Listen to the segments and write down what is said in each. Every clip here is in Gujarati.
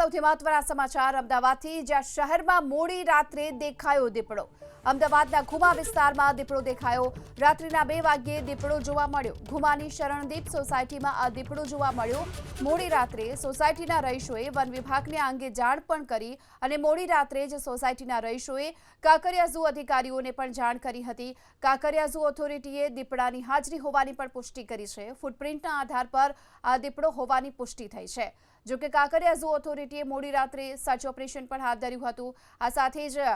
સૌથી મહત્વના સમાચાર અમદાવાદથી, જ્યાં શહેરમાં મોડી રાત્રે દેખાયો દીપડો। અમદાવાદના ઘુમા વિસ્તારમાં દીપડો દેખાયો। રાત્રિના 2 વાગ્યે દીપડો જોવા મળ્યો। ઘુમાની શરણદીપ સોસાયટીમાં આ દીપડો જોવા મળ્યો। મોડી રાત્રે સોસાયટીના રહીશોએ વન વિભાગને આ અંગે જાણ પણ કરી અને મોડી રાત્રે જ સોસાયટીના રહીશોએ કાંકરિયા ઝૂ અધિકારીઓને પણ જાણ કરી હતી। કાંકરિયા ઝૂ ઓથોરિટીએ દીપડાની હાજરી હોવાની પણ પુષ્ટિ કરી છે। ફૂટપ્રિન્ટના આધાર પર આ દીપડો હોવાની પુષ્ટિ થઈ છે। જો કે કાંકરિયા ઝૂ ઓથોરિટીએ મોડી રાત્રે સર્ચ ઓપરેશન પણ હાથ ધર્યું હતું। આ સાથે જ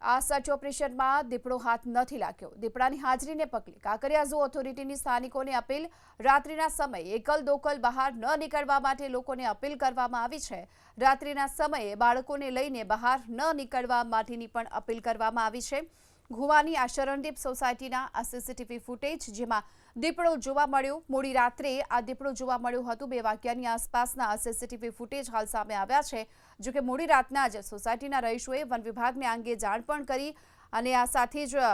આ સર્ચ ઓપરેશનમાં દીપડો હાથ નથી લાગ્યો। દીપડાની હાજરીને પગલે કાંકરિયા ઝૂ ઓથોરિટીની સ્થાનિકોને અપીલ, રાત્રિના સમયે એકલ દોકલ બહાર ન નીકળવા માટે લોકોને અપીલ કરવામાં આવી છે। રાત્રિના સમયે બાળકોને લઈને બહાર ન નીકળવા માટેની પણ અપીલ કરવામાં આવી છે। ઘુવાની આ શરણદીપ સોસાયટીના આ સીસીટીવી ફૂટેજ, જેમાં દીપડો જોવા મળ્યો। મોડી રાત્રે આ દીપડો જોવા મળ્યો હતો। 2 વાગ્યાની આસપાસના આ સીસીટીવી ફૂટેજ હાલ સામે આવ્યા છે। જો કે મોડી રાતના જ સોસાયટીના રહીશોએ વન વિભાગને આ અંગે જાણ પણ કરી અને આ સાથે જ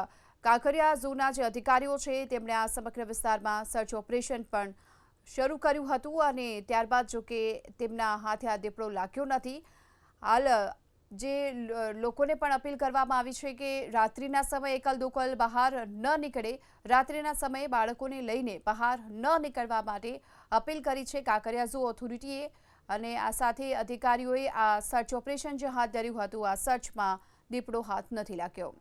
કાંકરિયા ઝૂના જે અધિકારીઓ છે તેમણે આ સમગ્ર વિસ્તારમાં સર્ચ ઓપરેશન પણ શરૂ કર્યું હતું અને ત્યારબાદ જો કે તેમના હાથે આ દીપડો લાગ્યો નથી। હાલ જે લોકોને પણ અપીલ કરવામાં આવી છે કે રાત્રિના સમયે એકલ દોકલ બહાર ન નીકળે, રાત્રિના સમયે બાળકોને લઈને બહાર ન નીકળવા માટે અપીલ કરી છે કાંકરિયા ઝૂ ઓથોરિટીએ। અને આ સાથે અધિકારીઓએ આ સર્ચ ઓપરેશન જે હાથ ધર્યું હતું, આ સર્ચમાં દીપડો હાથ નથી લાગ્યો।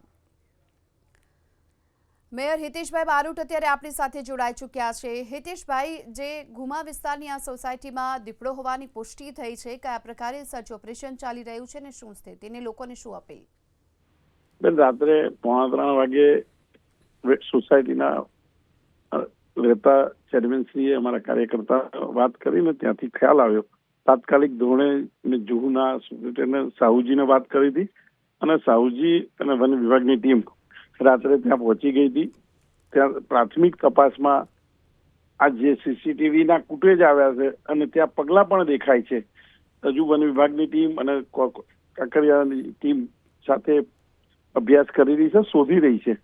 મેયર હિતેશભાઈ બારોટ અત્યારે આપણી સાથે જોડાઈ ચૂક્યા છે। હિતેશભાઈ, જે ઘુમા વિસ્તારની આ સોસાયટીમાં દીપડો હોવાની પુષ્ટિ થઈ છે, કયા પ્રકારે સર્ચ ઓપરેશન ચાલી રહ્યું છે અને શું સ્થિતિ ને લોકોને શું અપીલ? બેન, રાત્રે 2:45 વાગે સોસાયટીના રહેતા ચેરમેનશ્રીએ અમારા કાર્યકર્તા વાત કરીને ત્યાંથી ખ્યાલ આવ્યો। તાત્કાલિક ધોરણે જૂના સાહુજીને વાત કરી હતી અને સાહુજી અને વન વિભાગની ટીમ રાત્રે ત્યાં પહોંચી ગઈ હતી। ત્યાં પ્રાથમિક તપાસમાં આ જે સીસીટીવીના ફૂટેજ આવ્યા છે અને ત્યાં પગલાં પણ દેખાય છે। હજુ વન વિભાગની ટીમ અને કાંકરિયાની ટીમ સાથે અભ્યાસ કરી રહી છે, શોધી રહી છે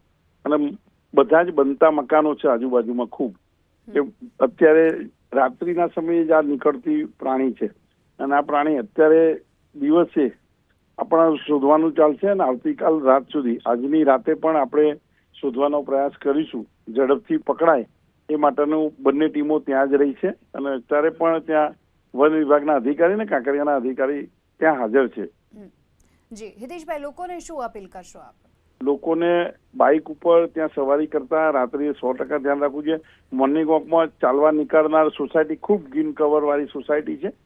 અને બધા જ બનતા મકાનો છે આજુબાજુમાં ખૂબ, કે અત્યારે રાત્રિના સમયે જ આ નીકળતી પ્રાણી છે અને આ પ્રાણી અત્યારે દિવસે આપણા શોધવાનું ચાલશે અને આવતીકાલ રાત સુધી, આજની રાતે પણ આપણે શોધવાનો પ્રયાસ કરીશું। ઝડપથી પકડાય એ માટેનું બંને ટીમો ત્યાં જ રહી છે અને અત્યારે પણ ત્યાં વન વિભાગના અધિકારી અને કાંકરિયાના અધિકારી ત્યાં હાજર છે। જી હિતેશભાઈ, લોકોને શું અપીલ કરશો આપ? લોકોને બાઇક ઉપર ત્યાં સવારી કરતા રાત્રે 100% ધ્યાન રાખવું જોઈએ। મોર્નિંગ વોકમાં ચાલવા નીકળનાર સોસાયટી ખૂબ ગ્રીન કવર વાળી સોસાયટી છે,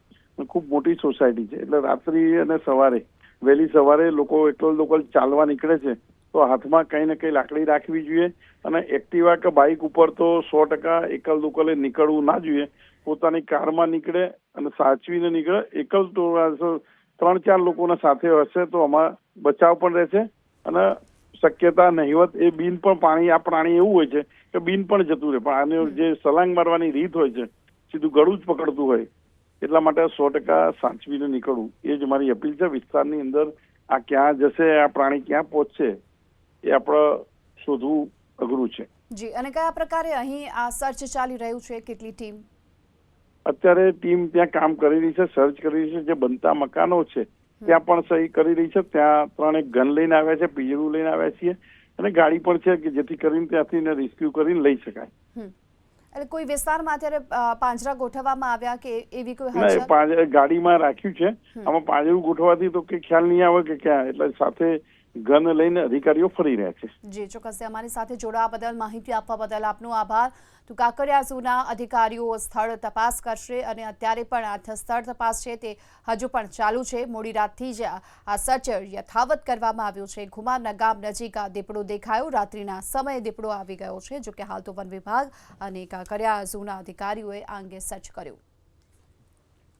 ખૂબ મોટી સોસાયટી છે, એટલે રાત્રિ અને સવારે વહેલી સવારે લોકો એકલ દોકલ ચાલવા નીકળે છે તો હાથમાં કંઈ ને કંઈ લાકડી રાખવી જોઈએ અને એક્ટિવા કે બાઇક ઉપર તો 100% એકલ દોકલે નીકળવું ના જોઈએ। પોતાની કારમાં નીકળે અને સાચવીને નીકળે। એકલ 3-4 લોકોના સાથે હશે તો આમાં બચાવ પણ રહેશે અને શક્યતા નહિવત એ બીન પણ પાણી, આ પ્રાણી એવું હોય છે કે બીન પણ જતું રહે, પણ આને જે સલાંગ મારવાની રીત હોય છે સીધું ગળું જ પકડતું હોય, એટલા માટે 100% સાચવીને નીકળવું એ જ મારી અપીલ છે। વિસ્તારની અંદર આ ક્યાં જશે, આ પ્રાણી ક્યાં પહોંચશે એ આપણે શોધવું અઘરું છે। જી, અને કયા પ્રકારે અહીં આ સર્ચ ચાલી રહ્યું છે? કેટલી ટીમ? અત્યારે ટીમ ત્યાં કામ કરી રહી છે, સર્ચ કરી રહી છે। જે બનતા મકાનો છે ત્યાં પણ સહી કરી રહી છે। ત્યાં 3 ગન લઈને આવ્યા છે, પીજરું લઈને આવ્યા છીએ અને ગાડી પણ છે કે જેથી કરીને ત્યાંથી રેસ્ક્યુ કરીને લઈ શકાય। એટલે કોઈ વિસ્તારમાં અત્યારે પાંજરા ગોઠવવામાં આવ્યા કે એવી કોઈ ગાડીમાં રાખ્યું છે? આમાં પાંજરું ગોઠવવાથી તો કે ખ્યાલ નહીં આવે કે ક્યાં, એટલે સાથે ગન લઈને અધિકારીઓ ફરી રહ્યા છે। જી ચોક્કસ, અમારી સાથે જોડાવા બદલ, માહિતી આપવા બદલ આપનો આભાર। તો કાંકરિયા ઝૂના અધિકારીઓ સ્થળ તપાસ કરશે અને અત્યારે પણ આ સ્થળ તપાસ છે તે હજુ પણ ચાલુ છે। મોડી રાતથી જ આ સર્ચ યથાવત કરવામાં આવ્યું છે। ઘુમાના ગામ નજીક આ દીપડો દેખાયો। રાત્રિના સમયે દીપડો આવી ગયો છે। જો કે હાલ તો વન વિભાગ અને કાંકરિયા ઝૂના અધિકારીઓએ આ અંગે સર્ચ કર્યું।